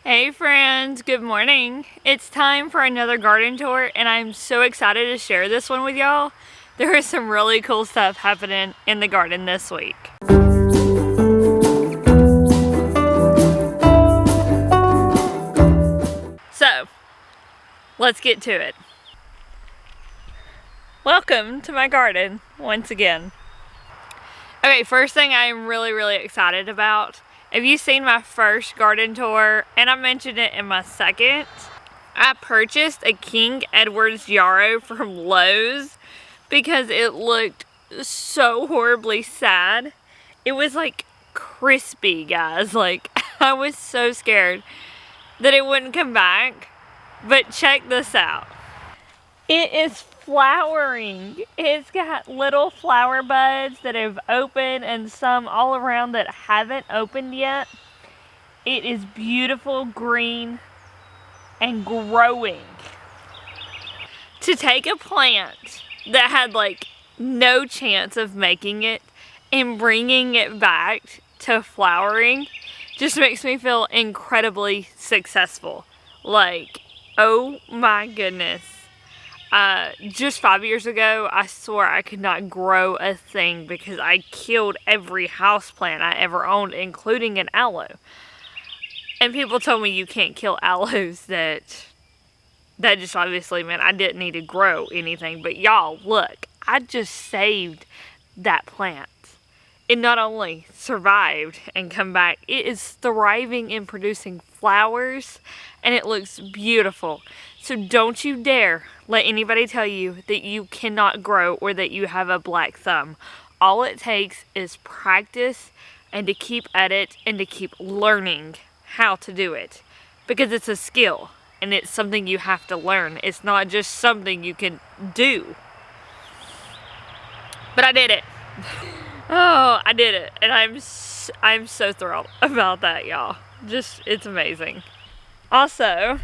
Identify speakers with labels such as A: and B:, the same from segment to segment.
A: Hey friends, good morning. It's time for another garden tour and I'm so excited to share this one with y'all. There is some really cool stuff happening in the garden this week. So, let's get to it. Welcome to my garden once again. Okay, first thing I am really excited about. If you've seen my first garden tour, and I mentioned it in my second, I purchased a King Edward's yarrow from Lowe's because it looked so horribly sad. It was like crispy, guys. Like, I was so scared that it wouldn't come back. But check this out. It is flowering. It's got little flower buds that have opened and some all around that haven't opened yet. It is beautiful green and growing. To take a plant that had like no chance of making it and bringing it back to flowering just makes me feel incredibly successful. Like, oh my goodness. Just 5 years ago, I swore I could not grow a thing because I killed every houseplant I ever owned, including an aloe. And people told me you can't kill aloes. That just obviously meant I didn't need to grow anything. But y'all, look, I just saved that plant. It not only survived and come back, it is thriving in producing flowers and it looks beautiful. So don't you dare let anybody tell you that you cannot grow or that you have a black thumb. All it takes is practice and to keep at it and to keep learning how to do it. Because it's a skill and it's something you have to learn. It's not just something you can do. But I did it. Oh, I did it. And I'm so thrilled about that, y'all. Just, it's amazing. Also,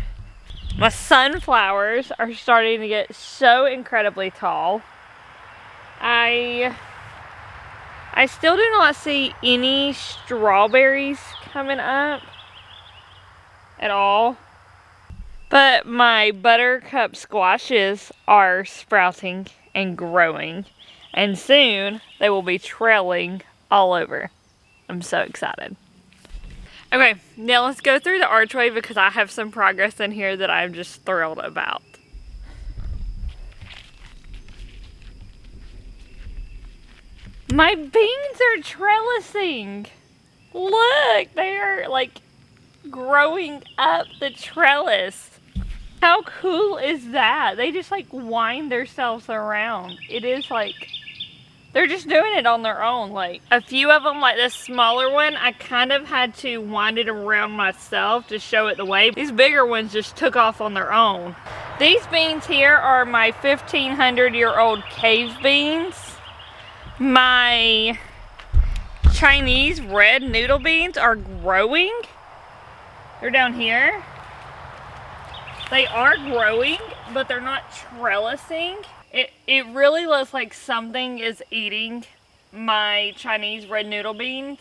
A: my sunflowers are starting to get so incredibly tall. I still do not see any strawberries coming up at all. But my buttercup squashes are sprouting and growing. And soon they will be trailing all over. I'm so excited. Okay, now let's go through the archway because I have some progress in here that I'm just thrilled about. My beans are trellising. Look, they are like growing up the trellis. How cool is that? They just like wind themselves around. It is like, they're just doing it on their own. Like a few of them, like this smaller one, I kind of had to wind it around myself to show it the way. These bigger ones just took off on their own. These beans here are my 1,500-year-old cave beans. My Chinese red noodle beans are growing. They're down here. They are growing, but they're not trellising. It really looks like something is eating my Chinese red noodle beans.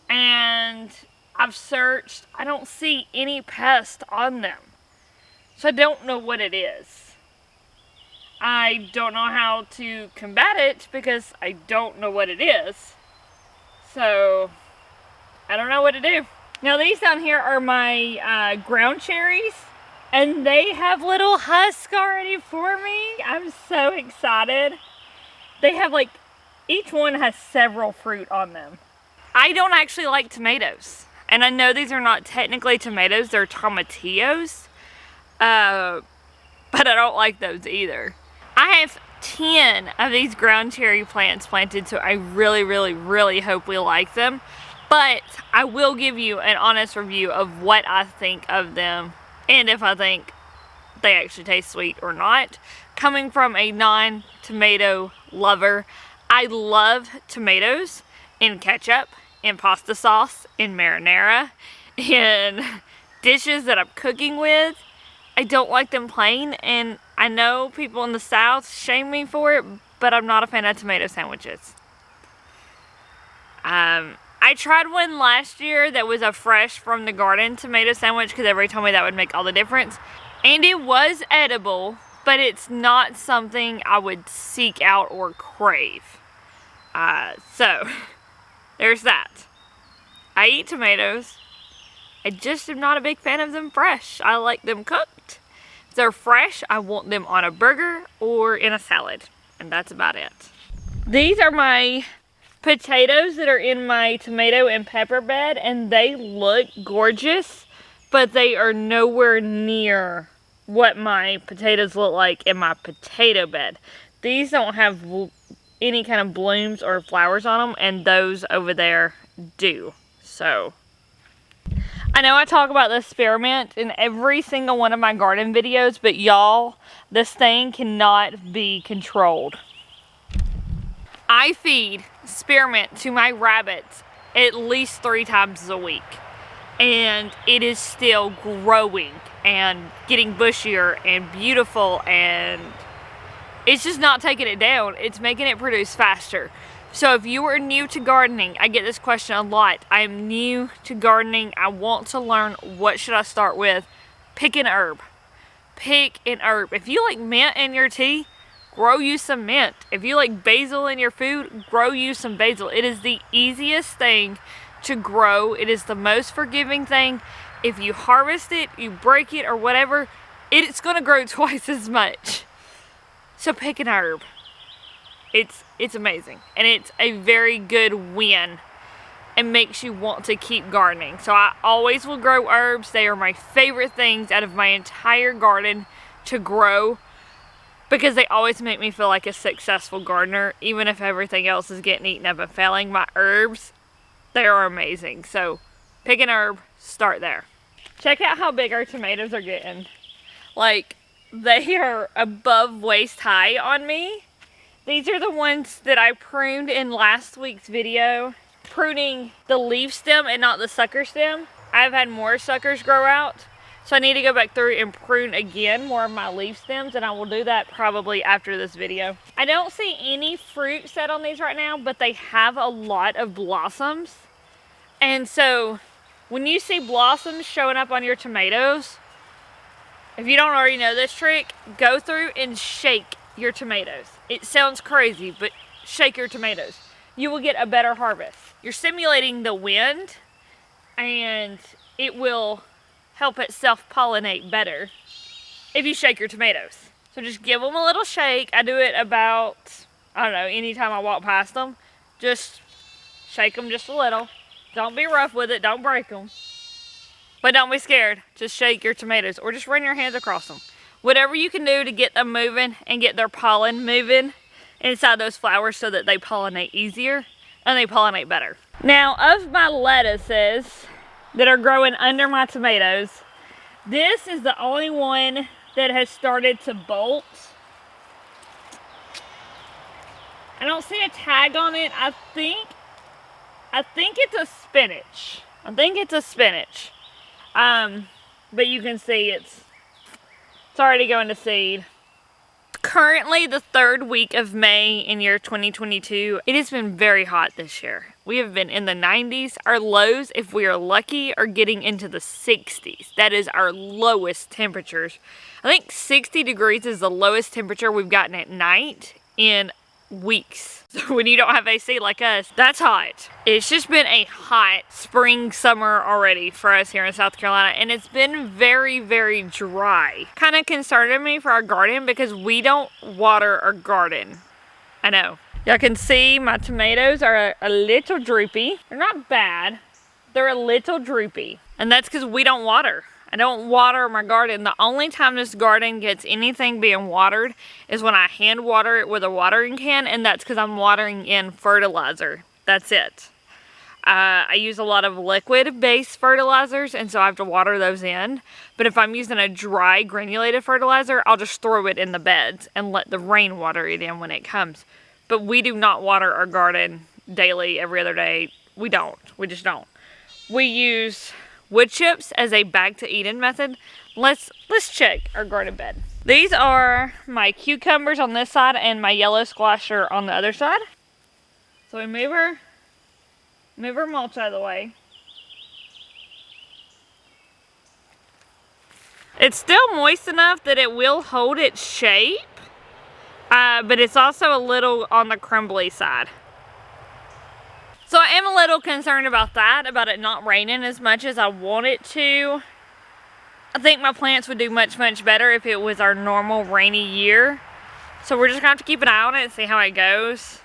A: And I've searched, I don't see any pest on them. So I don't know what it is. I don't know how to combat it because I don't know what it is. So I don't know what to do. Now these down here are my ground cherries. And they have little husks already for me. I'm so excited. They have like, each one has several fruit on them. I don't actually like tomatoes. And I know these are not technically tomatoes, they're tomatillos. But I don't like those either. I have 10 of these ground cherry plants planted, so I really hope we like them. But I will give you an honest review of what I think of them. And if I think they actually taste sweet or not. Coming from a non-tomato lover, I love tomatoes in ketchup, in pasta sauce, in marinara, in dishes that I'm cooking with. I don't like them plain, and I know people in the South shame me for it, but I'm not a fan of tomato sandwiches. I I tried one last year that was a fresh from the garden tomato sandwich because everybody told me that would make all the difference. And it was edible, but it's not something I would seek out or crave. So, there's that. I eat tomatoes. I just am not a big fan of them fresh. I like them cooked. If they're fresh, I want them on a burger or in a salad. And that's about it. These are my potatoes that are in my tomato and pepper bed, and they look gorgeous, but they are nowhere near what my potatoes look like in my potato bed. These don't have any kind of blooms or flowers on them, and those over there do. So, I know I talk about the spearmint in every single one of my garden videos, but y'all, this thing cannot be controlled. I feed spearmint to my rabbits at least 3 times a week, and it is still growing and getting bushier and beautiful, and it's just not taking it down. It's making it produce faster. So if you are new to gardening, I get this question a lot. I am new to gardening. I want to learn, what should I start with? Pick an herb. Pick an herb. If you like mint in your tea, grow you some mint. If you like basil in your food, grow you some basil. It is the easiest thing to grow. It is the most forgiving thing. If you harvest it, you break it or whatever, it's going to grow twice as much. So pick an herb. It's amazing. And it's a very good win. And makes you want to keep gardening. So I always will grow herbs. They are my favorite things out of my entire garden to grow, because they always make me feel like a successful gardener, even if everything else is getting eaten up and failing. My herbs, they are amazing. So pick an herb, start there. Check out how big our tomatoes are getting. Like, they are above waist high on me. These are the ones that I pruned in last week's video, pruning the leaf stem and not the sucker stem. I've had more suckers grow out. So I need to go back through and prune again more of my leaf stems, and I will do that probably after this video. I don't see any fruit set on these right now, but they have a lot of blossoms. And so when you see blossoms showing up on your tomatoes, if you don't already know this trick, go through and shake your tomatoes. It sounds crazy, but shake your tomatoes. You will get a better harvest. You're simulating the wind, and it will help it self-pollinate better if you shake your tomatoes. So just give them a little shake. I do it about, I don't know, anytime I walk past them. Just shake them just a little. Don't be rough with it. Don't break them. But don't be scared. Just shake your tomatoes, or just run your hands across them. Whatever you can do to get them moving and get their pollen moving inside those flowers so that they pollinate easier and they pollinate better. Now, of my lettuces that are growing under my tomatoes, this is the only one that has started to bolt. I don't see a tag on it. I think it's a spinach. I think it's a spinach. But you can see it's already going to seed. Currently the 3rd week of May in year 2022. It has been very hot this year. We have been in the 90s. Our lows, if we are lucky, are getting into the 60s. That is our lowest temperatures. I think 60 degrees is the lowest temperature we've gotten at night in weeks. So when you don't have AC like us, that's hot. It's just been a hot spring, summer already for us here in South Carolina, and it's been very, very dry. Kind of concerning me for our garden because we don't water our garden. I know. Y'all can see my tomatoes are a little droopy. They're not bad. They're a little droopy. And that's because we don't water. I don't water my garden. The only time this garden gets anything being watered is when I hand water it with a watering can, and that's because I'm watering in fertilizer. That's it. I use a lot of liquid-based fertilizers, and so I have to water those in. But if I'm using a dry granulated fertilizer, I'll just throw it in the beds and let the rain water it in when it comes. But we do not water our garden daily, every other day. We don't. We just don't. We use wood chips as a bag to eat in method. Let's check our garden bed. These are my cucumbers on this side and my yellow squash are on the other side. So we move her Move our mulch out of the way. It's still moist enough that it will hold its shape, but it's also a little on the crumbly side. So I am a little concerned about that, about it not raining as much as I want it to. I think my plants would do much, much better if it was our normal rainy year. So we're just gonna have to keep an eye on it and see how it goes.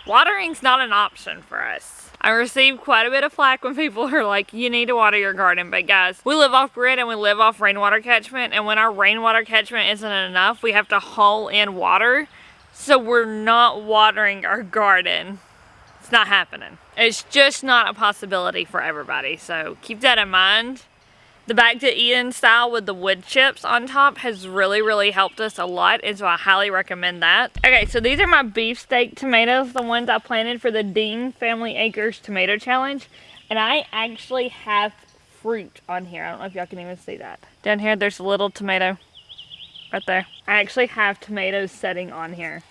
A: Watering's not an option for us. I receive quite a bit of flack when people are like, you need to water your garden. But guys, we live off grid and we live off rainwater catchment. And when our rainwater catchment isn't enough, we have to haul in water. So we're not watering our garden. It's not happening. It's just not a possibility for everybody. So keep that in mind. The Back to Eden style with the wood chips on top has really helped us a lot, and so I highly recommend that. Okay, so these are my beefsteak tomatoes, the ones I planted for the Dean Family Acres Tomato Challenge, and I actually have fruit on here. I don't know if y'all can even see that. Down here, there's a little tomato right there. I actually have tomatoes setting on here.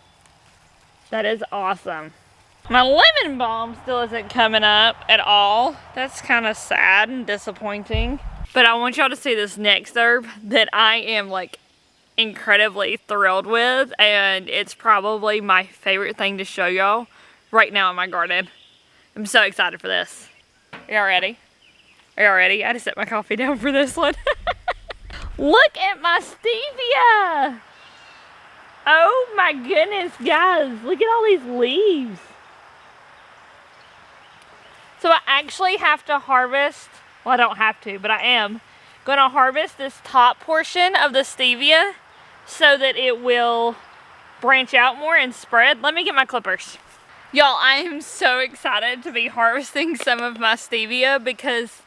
A: That is awesome. My lemon balm still isn't coming up at all. That's kind of sad and disappointing. But I want y'all to see this next herb that I am like incredibly thrilled with, and it's probably my favorite thing to show y'all right now in my garden. I'm so excited for this. Are y'all ready? Are y'all ready? I just set my coffee down for this one. Look at my stevia! Oh my goodness, guys. Look at all these leaves. So I actually have to harvest. Well, I don't have to, but I am going to harvest this top portion of the stevia so that it will branch out more and spread. Let me get my clippers. Y'all, I am so excited to be harvesting some of my stevia because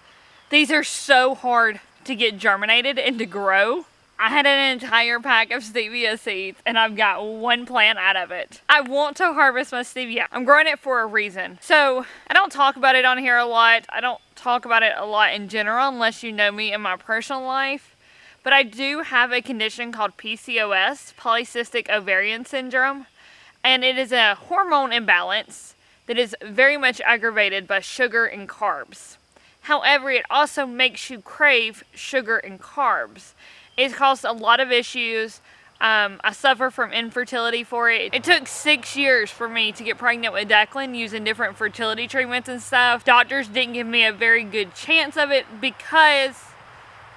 A: these are so hard to get germinated and to grow. I had an entire pack of stevia seeds and I've got one plant out of it. I want to harvest my stevia. I'm growing it for a reason. So I don't talk about it on here a lot. I don't talk about it a lot in general unless you know me in my personal life. But I do have a condition called PCOS, polycystic ovarian syndrome. And it is a hormone imbalance that is very much aggravated by sugar and carbs. However, it also makes you crave sugar and carbs. It's caused a lot of issues. I suffer from infertility for it. It took 6 years for me to get pregnant with Declan using different fertility treatments and stuff. Doctors didn't give me a very good chance of it because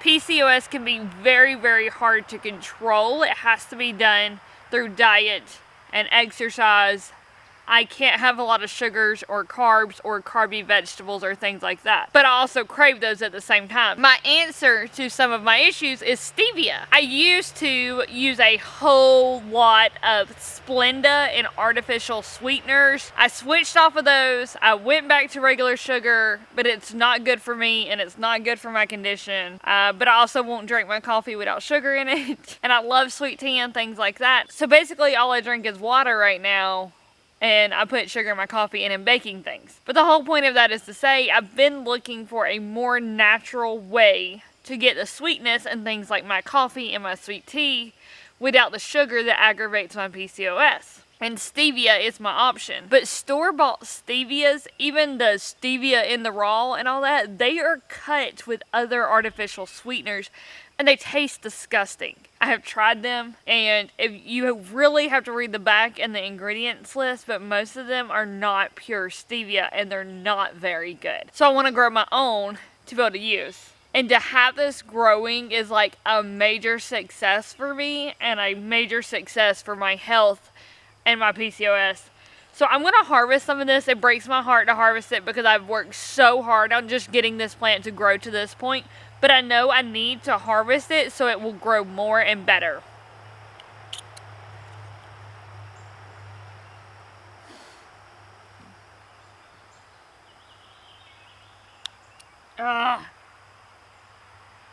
A: PCOS can be very hard to control. It has to be done through diet and exercise. I can't have a lot of sugars or carbs or carby vegetables or things like that. But I also crave those at the same time. My answer to some of my issues is stevia. I used to use a whole lot of Splenda and artificial sweeteners. I switched off of those. I went back to regular sugar, but it's not good for me and it's not good for my condition. But I also won't drink my coffee without sugar in it. And I love sweet tea and things like that. So basically all I drink is water right now. And I put sugar in my coffee and in baking things. But the whole point of that is to say I've been looking for a more natural way to get the sweetness and things like my coffee and my sweet tea without the sugar that aggravates my PCOS. And stevia is my option. But store-bought stevias, even the stevia in the raw and all that, they are cut with other artificial sweeteners and they taste disgusting. I have tried them, and if you really have to read the back and the ingredients list, but most of them are not pure stevia, and they're not very good. So I want to grow my own to be able to use. And to have this growing is like a major success for me, and a major success for my health and my PCOS. So I'm going to harvest some of this. It breaks my heart to harvest it because I've worked so hard on just getting this plant to grow to this point. But I know I need to harvest it so it will grow more and better.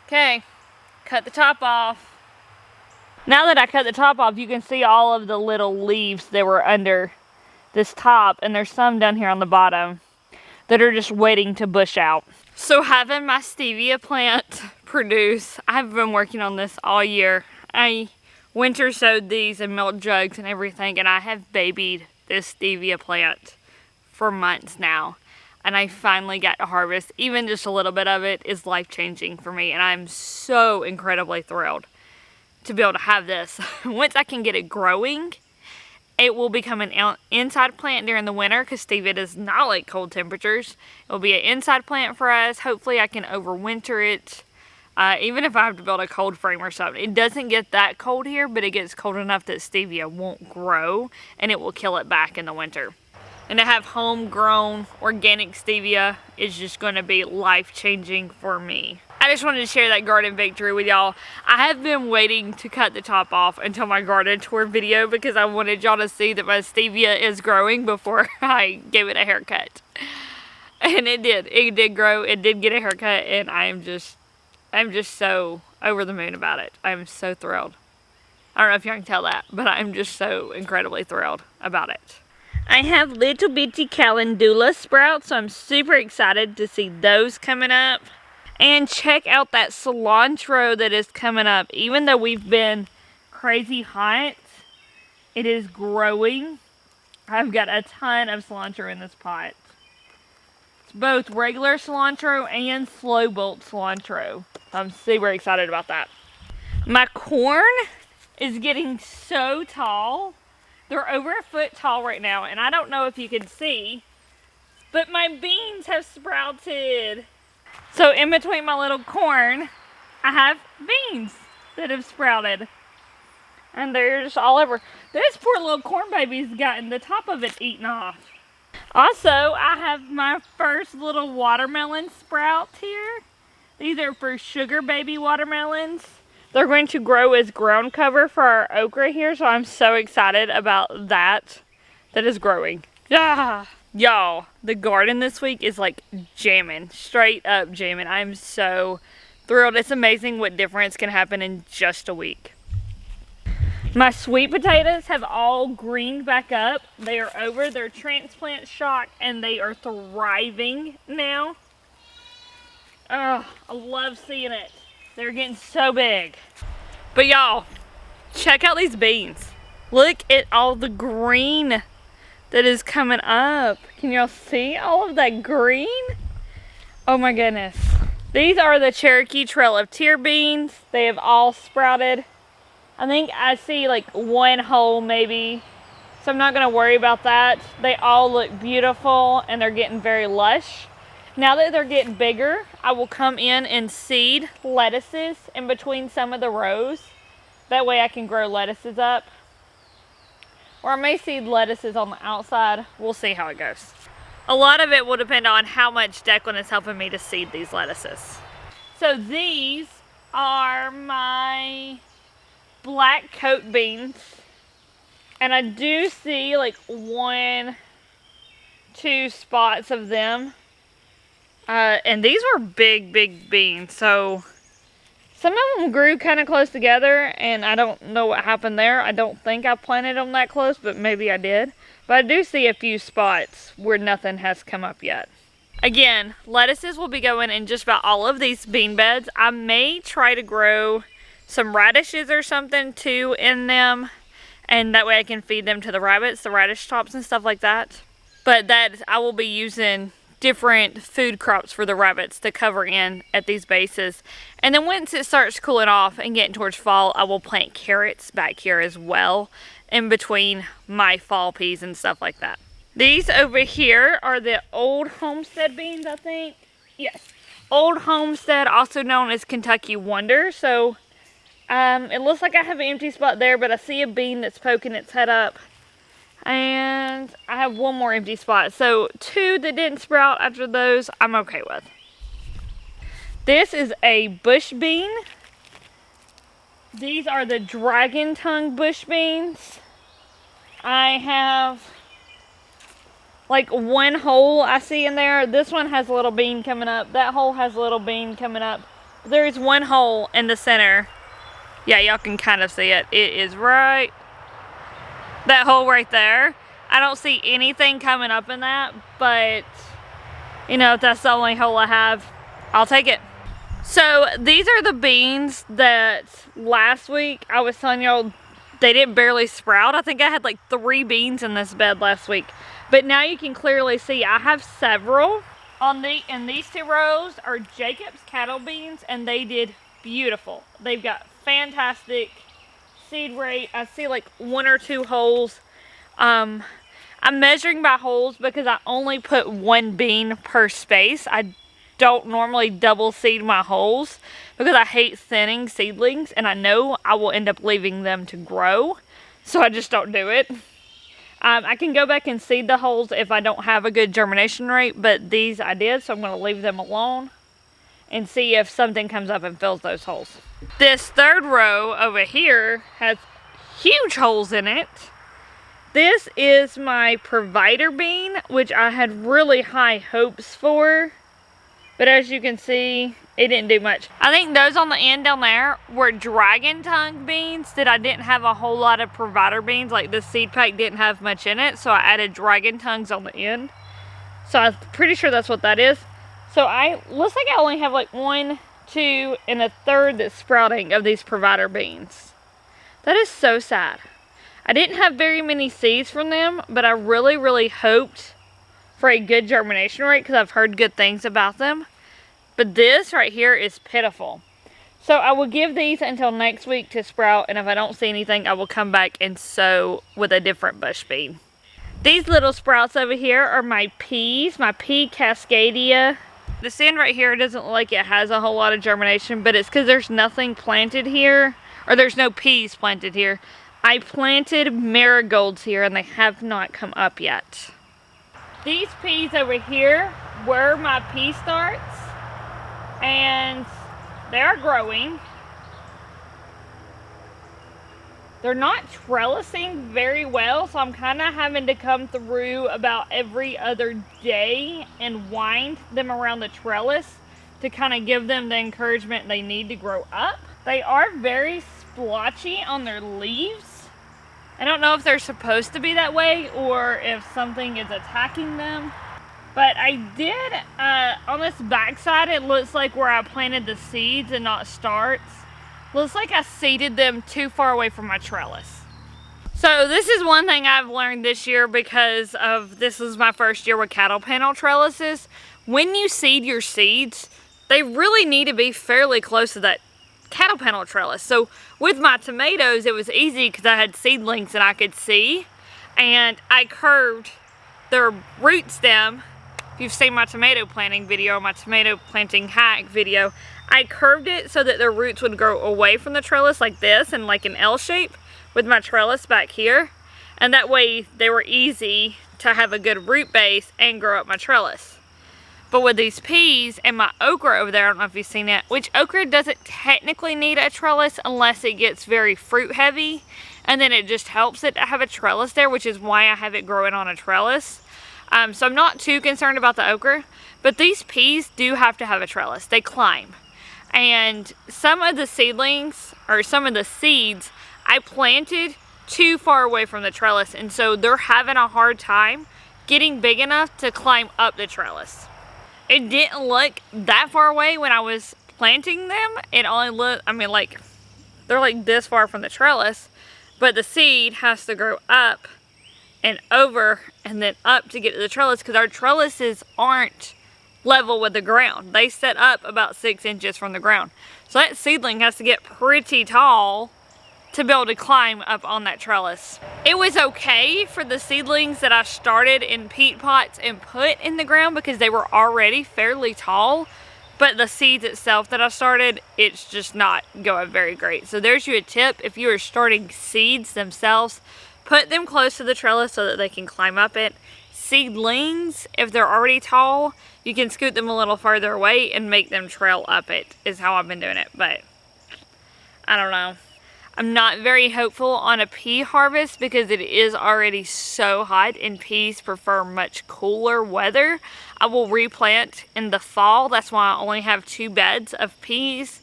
A: Okay, cut the top off. Now that I cut the top off, you can see all of the little leaves that were under this top, and there's some down here on the bottom that are just waiting to bush out. So having my stevia plant produce, I've been working on this all year. I winter sowed these in milk jugs and everything, and I have babied this stevia plant for months now. and I finally got to harvest. Even just a little bit of it is life-changing for me, and I'm so incredibly thrilled to be able to have this. Once I can get it growing, it will become an inside plant during the winter because stevia does not like cold temperatures. It will be an inside plant for us. Hopefully I can overwinter it, even if I have to build a cold frame or something. It doesn't get that cold here, but it gets cold enough that stevia won't grow and it will kill it back in the winter. And to have homegrown organic stevia is just going to be life-changing for me. I just wanted to share that garden victory with y'all. I have been waiting to cut the top off until my garden tour video because I wanted y'all to see that my stevia is growing before I gave it a haircut. And it did. It did grow. It did get a haircut, and I'm just so over the moon about it. I'm so thrilled. I don't know if y'all can tell that, but I'm just so incredibly thrilled about it. I have little bitty calendula sprouts, so I'm super excited to see those coming up. And check out that cilantro that is coming up. Even though we've been crazy hot, it is growing. I've got a ton of cilantro in this pot. It's both regular cilantro and slow bolt cilantro. I'm super excited about that. My corn is getting so tall. They're over a foot tall right now, and I don't know if you can see, but my beans have sprouted. So in between my little corn, I have beans that have sprouted. And they're just all over. This poor little corn baby's gotten the top of it eaten off. Also, I have my first little watermelon sprouts here. These are for sugar baby watermelons. They're going to grow as ground cover for our okra here, so I'm so excited about that is growing. Yeah. Y'all, the garden this week is like jamming, straight up jamming. I'm so thrilled. It's amazing what difference can happen in just a week. My sweet potatoes have all greened back up. They are over their transplant shock and they are thriving now. Oh, I love seeing it. They're getting so big. But y'all, check out these beans. Look at all the green that is coming up. Can y'all see all of that green? Oh my goodness. These are the Cherokee Trail of Tear beans. They have all sprouted. I think I see like one hole maybe, so I'm not going to worry about that. They all look beautiful and they're getting very lush. Now that they're getting bigger, I will come in and seed lettuces in between some of the rows. That way I can grow lettuces up. Or I may seed lettuces on the outside. We'll see how it goes. A lot of it will depend on how much Declan is helping me to seed these lettuces. So these are my black coat beans. And I do see like 1, 2 spots of them. And these were big beans. So some of them grew kind of close together, and I don't know what happened there. I don't think I planted them that close, but maybe I did. But I do see a few spots where nothing has come up yet. Again, lettuces will be going in just about all of these bean beds. I may try to grow some radishes or something too in them, and that way I can feed them to the rabbits, the radish tops and stuff like that. But that I will be using different food crops for the rabbits to cover in at these bases. And then once it starts cooling off and getting towards fall, I will plant carrots back here as well in between my fall peas and stuff like that. These over here are the old Homestead beans, I think. Yes. Old Homestead, also known as Kentucky Wonder. So it looks like I have an empty spot there, but I see a bean that's poking its head up. And I have one more empty spot. So 2 that didn't sprout after those, I'm okay with. This is a bush bean. These are the dragon tongue bush beans. I have like 1 hole I see in there. This one has a little bean coming up. That hole has a little bean coming up. There's 1 hole in the center. Yeah, y'all can kind of see it. It is right. That hole right there. I don't see anything coming up in that, but you know, if that's the only hole I have, I'll take it. So these are the beans that last week I was telling y'all they didn't barely sprout. I think I had like 3 beans in this bed last week. But now you can clearly see I have several In these 2 rows are Jacob's cattle beans, and they did beautiful. They've got fantastic seed rate. I see like 1 or 2 holes. I'm measuring by holes because I only put 1 bean per space. I don't normally double seed my holes because I hate thinning seedlings, and I know I will end up leaving them to grow, so I just don't do it. I can go back and seed the holes if I don't have a good germination rate, but these I did, so I'm going to leave them alone and see if something comes up and fills those holes. This 3rd row over here has huge holes in it. This is my provider bean, which I had really high hopes for, but as you can see, it didn't do much. I think those on the end down there were dragon tongue beans that I didn't have a whole lot of provider beans. Like this seed pack didn't have much in it, so I added dragon tongues on the end. So I'm pretty sure that's what that is. So looks like I only have like 1, 2, and a third that's sprouting of these provider beans. That is so sad. I didn't have very many seeds from them, but I really, really hoped for a good germination rate because I've heard good things about them. But this right here is pitiful. So I will give these until next week to sprout, and if I don't see anything, I will come back and sow with a different bush bean. These little sprouts over here are my peas, my pea cascadia. The stand right here doesn't look like it has a whole lot of germination, but it's because there's nothing planted here, or there's no peas planted here. I planted marigolds here and they have not come up yet. These peas over here were my pea starts, and they are growing. They're not trellising very well, so I'm kind of having to come through about every other day and wind them around the trellis to kind of give them the encouragement they need to grow up. They are very splotchy on their leaves. I don't know if they're supposed to be that way or if something is attacking them. But I did, on this backside, it looks like where I planted the seeds and not starts. Looks like I seeded them too far away from my trellis. So this is one thing I've learned this year because of this is my first year with cattle panel trellises. When you seed your seeds, they really need to be fairly close to that cattle panel trellis. So with my tomatoes, it was easy because I had seedlings that I could see. And I curved their root stem. If you've seen my tomato planting video, my tomato planting hack video, I curved it so that the roots would grow away from the trellis like this and like an L shape with my trellis back here. And that way they were easy to have a good root base and grow up my trellis. But with these peas and my okra over there, I don't know if you've seen it, which okra doesn't technically need a trellis unless it gets very fruit heavy. And then it just helps it to have a trellis there, which is why I have it growing on a trellis. So I'm not too concerned about the okra. But these peas do have to have a trellis. They climb. And some of the seedlings, or some of the seeds, I planted too far away from the trellis. And so they're having a hard time getting big enough to climb up the trellis. It didn't look that far away when I was planting them. It only looked, I mean, like, they're like this far from the trellis. But the seed has to grow up and over and then up to get to the trellis because our trellises aren't level with the ground. They set up about 6 inches from the ground. So that seedling has to get pretty tall to be able to climb up on that trellis. It was okay for the seedlings that I started in peat pots and put in the ground because they were already fairly tall. But the seeds itself that I started, it's just not going very great. So there's you a tip. If you are starting seeds themselves, put them close to the trellis so that they can climb up it. Seedlings, if they're already tall, you can scoot them a little further away and make them trail up it, is how I've been doing it. But I don't know. I'm not very hopeful on a pea harvest because it is already so hot and peas prefer much cooler weather. I will replant in the fall. That's why I only have 2 beds of peas.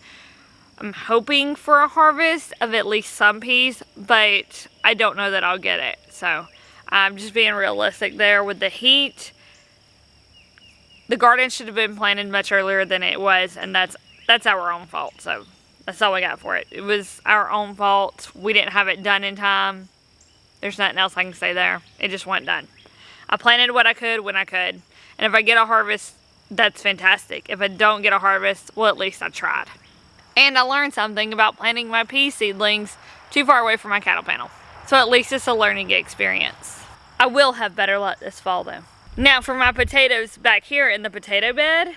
A: I'm hoping for a harvest of at least some peas, but I don't know that I'll get it. So I'm just being realistic there with the heat. The garden should have been planted much earlier than it was, and that's our own fault. So that's all we got for it. It was our own fault. We didn't have it done in time. There's nothing else I can say there. It just wasn't done. I planted what I could when I could. And if I get a harvest that's fantastic. If I don't get a harvest, well, at least I tried. And I learned something about planting my pea seedlings too far away from my cattle panel. So at least it's a learning experience. I will have better luck this fall though. Now for my potatoes back here in the potato bed,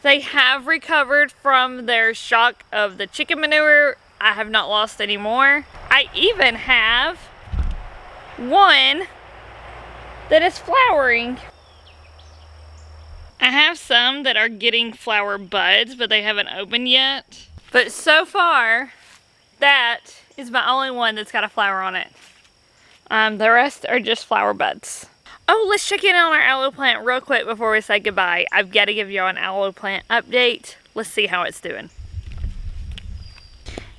A: they have recovered from their shock of the chicken manure. I have not lost any more. I even have one that is flowering. I have some that are getting flower buds, but they haven't opened yet. But so far, that is my only one that's got a flower on it. The rest are just flower buds. Oh, let's check in on our aloe plant real quick before we say goodbye. I've got to give you an aloe plant update. Let's see how it's doing.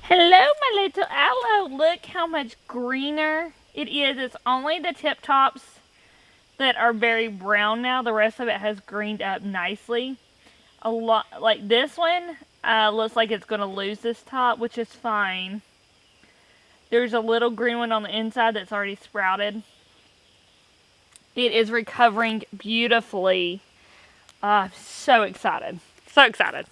A: Hello, my little aloe. Look how much greener it is. It's only the tip tops that are very brown now. The rest of it has greened up nicely. A lot, like this one, looks like it's going to lose this top, which is fine. There's a little green one on the inside that's already sprouted. It is recovering beautifully. So excited. So excited.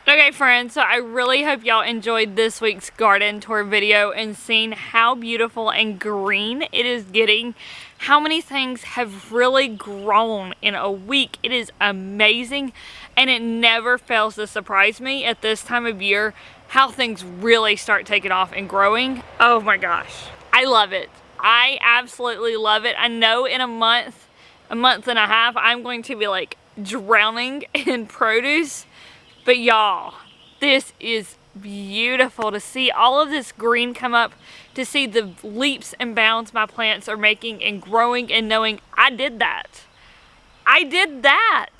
A: Okay, friends, so I really hope y'all enjoyed this week's garden tour video and seeing how beautiful and green it is getting. How many things have really grown in a week. It is amazing, and it never fails to surprise me at this time of year how things really start taking off and growing. Oh my gosh. I love it. I absolutely love it. I know in a month and a half, I'm going to be like drowning in produce. But y'all, this is beautiful to see all of this green come up, to see the leaps and bounds my plants are making and growing, and knowing I did that. I did that.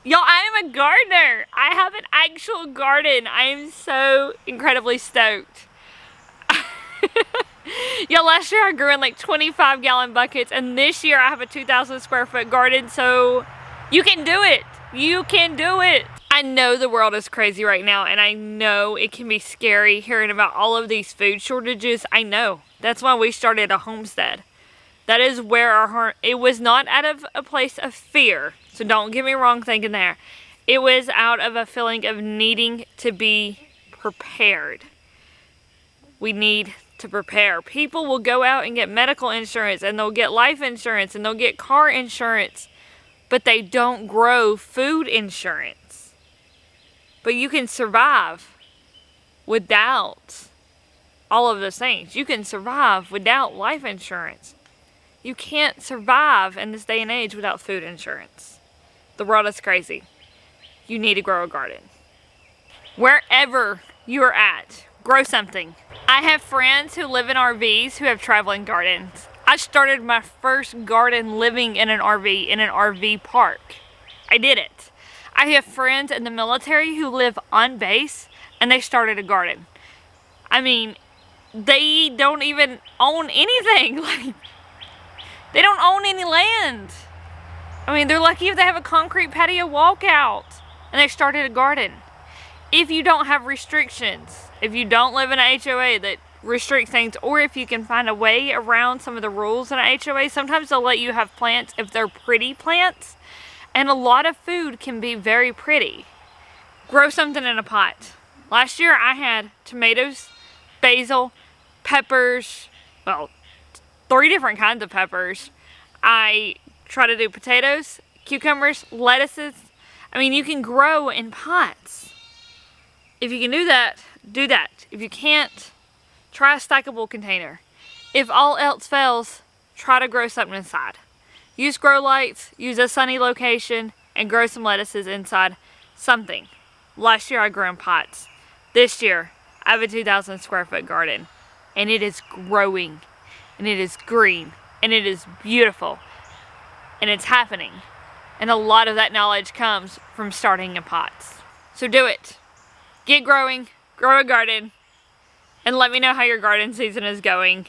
A: Y'all, I am a gardener. I have an actual garden. I am so incredibly stoked. Y'all, last year I grew in like 25-gallon buckets, and this year I have a 2,000 square foot garden, so you can do it. You can do it. I know the world is crazy right now, and I know it can be scary hearing about all of these food shortages. I know. That's why we started a homestead. That is where our heart, it was not out of a place of fear, so don't get me wrong thinking there. It was out of a feeling of needing to be prepared. We need to prepare. People will go out and get medical insurance, and they'll get life insurance, and they'll get car insurance, but they don't grow food insurance. But you can survive without all of those things. You can survive without life insurance. You can't survive in this day and age without food insurance. The world is crazy. You need to grow a garden. Wherever you're at, grow something. I have friends who live in RVs who have traveling gardens. I started my first garden living in an RV park. I did it. I have friends in the military who live on base, and they started a garden. I mean, they don't even own anything. Like, they don't own any land. I mean, they're lucky if they have a concrete patio walkout, and they started a garden. If you don't have restrictions, if you don't live in an HOA that restricts things, or if you can find a way around some of the rules in an HOA, sometimes they'll let you have plants if they're pretty plants. And a lot of food can be very pretty. Grow something in a pot. Last year I had tomatoes, basil, peppers, well, 3 different kinds of peppers. I try to do potatoes, cucumbers, lettuces. I mean, you can grow in pots. If you can do that, do that. If you can't, try a stackable container. If all else fails, try to grow something inside. Use grow lights, use a sunny location, and grow some lettuces inside something. Last year I grew in pots. This year I have a 2,000 square foot garden, and it is growing, and it is green, and it is beautiful, and it's happening. And a lot of that knowledge comes from starting in pots. So do it. Get growing, grow a garden, and let me know how your garden season is going.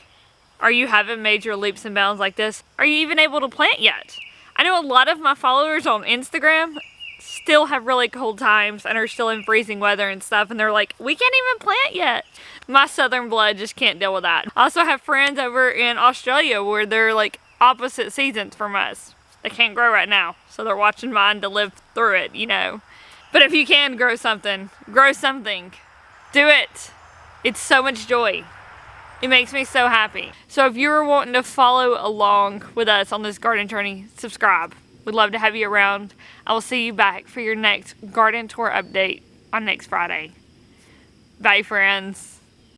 A: Are you having major leaps and bounds like this? Are you even able to plant yet? I know a lot of my followers on Instagram still have really cold times and are still in freezing weather and stuff, and they're like, we can't even plant yet. My southern blood just can't deal with that. I also have friends over in Australia where they're like opposite seasons from us. they can't grow right now. So they're watching mine to live through it, you know. But if you can grow something. Do it. It's so much joy. It makes me so happy. So if you're wanting to follow along with us on this garden journey, subscribe. We'd love to have you around. I will see you back for your next garden tour update on next Friday. Bye, friends.